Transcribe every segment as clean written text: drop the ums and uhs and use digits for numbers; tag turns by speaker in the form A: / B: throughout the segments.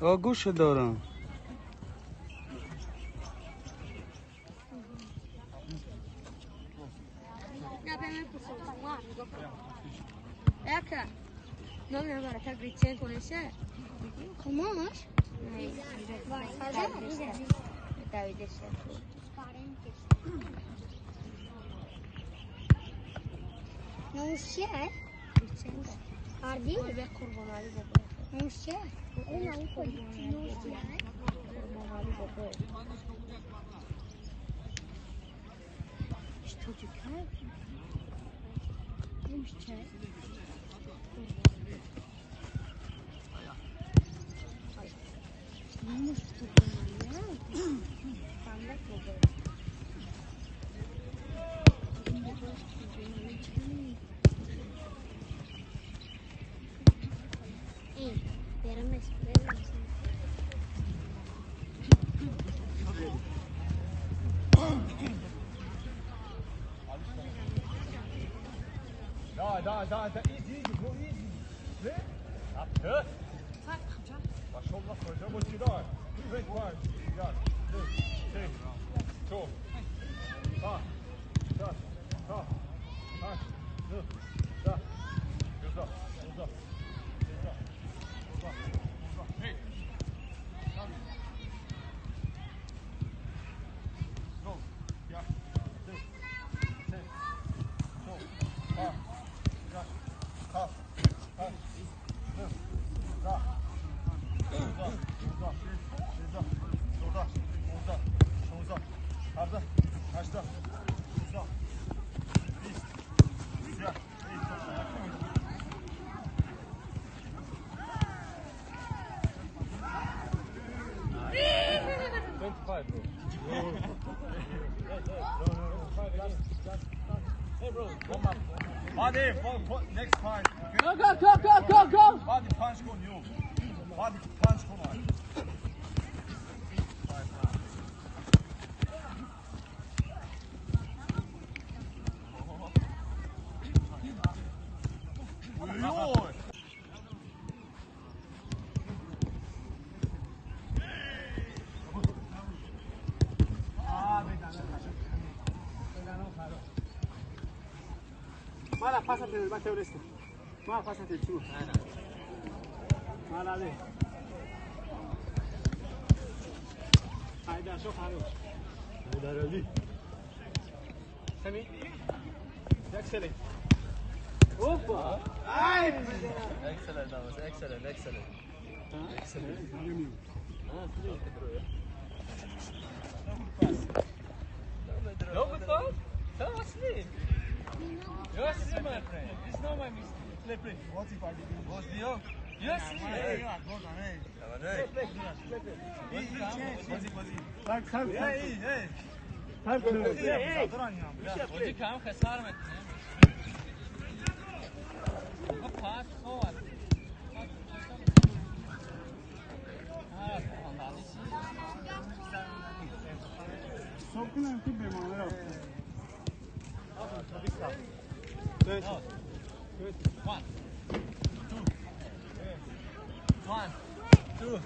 A: گوش دارم.
B: Ecco, non è vero che gricce con il sé. Come? Non c'è? Ardi? Deve curvonare dopo. Non c'è? Non c'è? Что такое? Non c'è? Non sto parlando. Parla proprio. Per me spero.
C: Da, easy, bro, easy. Ne? Yaptı. Maşallah hocam, o çırar. Evet, var. Gel. Şey. Çok. Ha. Da. Ha. Ha. Dur. Da. Uza. Uza. Uza. Uza. Uza. Hey. Go. Ya. Dur. Şey. Çok. Ha. Ya. Ha. Ha. Dur. Da. Uza. Uza. Uza. Uza. Uza. Uza. Arda. Açta. Uza. İst. Ya. Ey, çok yakın. 25, bro. Hey, bro, one more. Body, next time. Okay? Go. Body punch on you. Body punch on us. Ой. Mala, pásate del bateo este. Mala, pásate el chulo. Mala, ve. Hayda, çok haroş. Hayda, öldü. Semi. Excellent. Hoppa. Ay.
D: Excellent, that was excellent. Excellent. No good ball? Tell us me. Yes, my friend. It's not my mistake.
C: Play. What's if I did?
D: What's the deal? Yes,
C: Hey. Tak. Hey. Tak.
D: Hoca kam khasar mein. वो पास हो आते हाँ अंदाज़ी सी
C: Sokun ki bemanı yok. Evet.
D: One, two.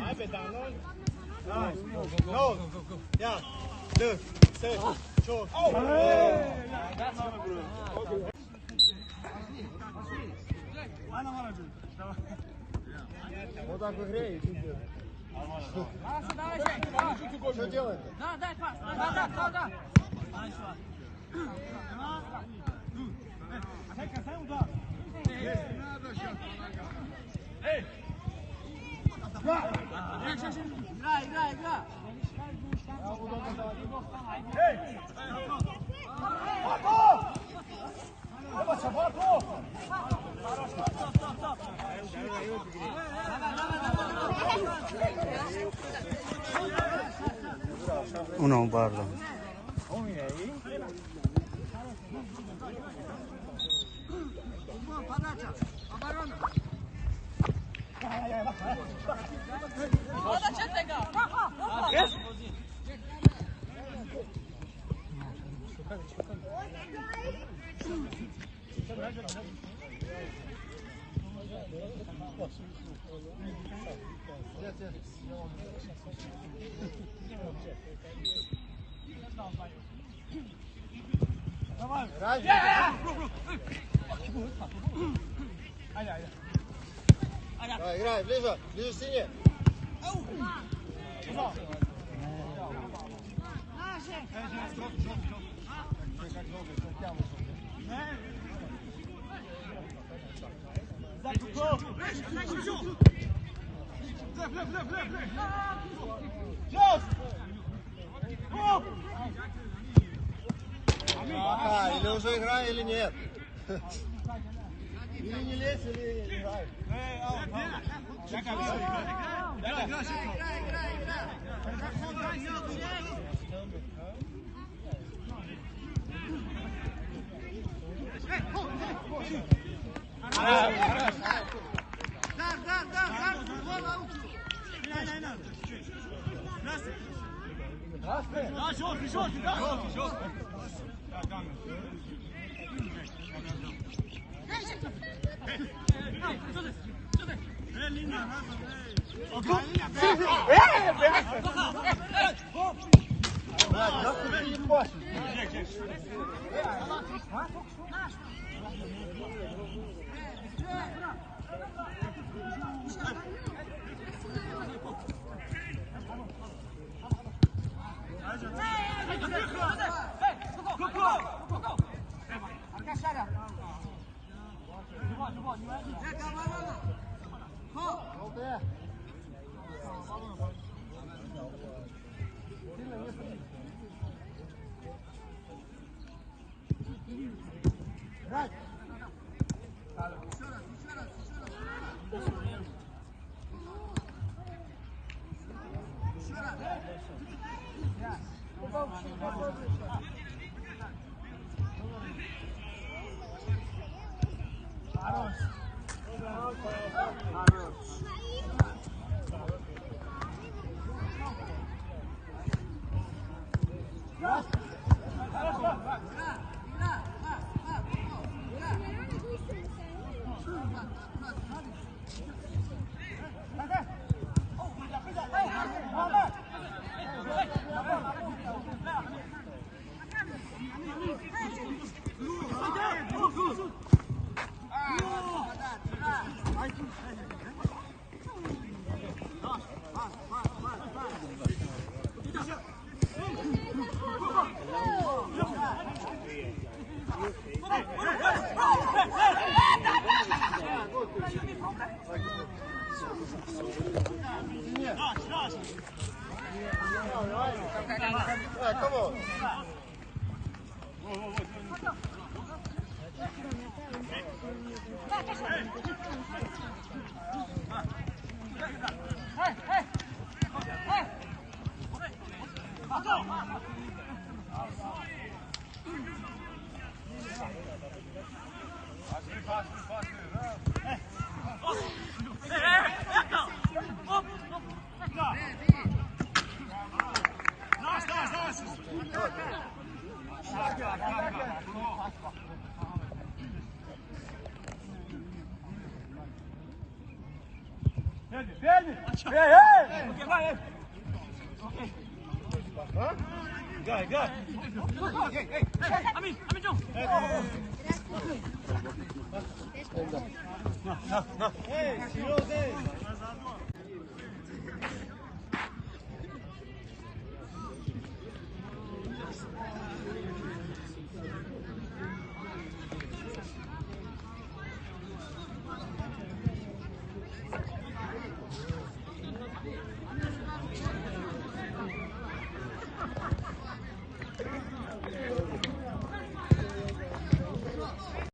C: Ay be down. No. Ya. Dur. Sen. Çok.
D: That's bro.
C: Ana var acı. Tamam. O da выиграет. Что делает?
D: Да, дай пас. Да.
C: Эй!
D: Игра.
C: Эй! Папа! Папа!
A: اونو بردم.
E: Играй, ближе, ближе к стене. Или уже играй, или нет. Или не лезь, или играй. Come on.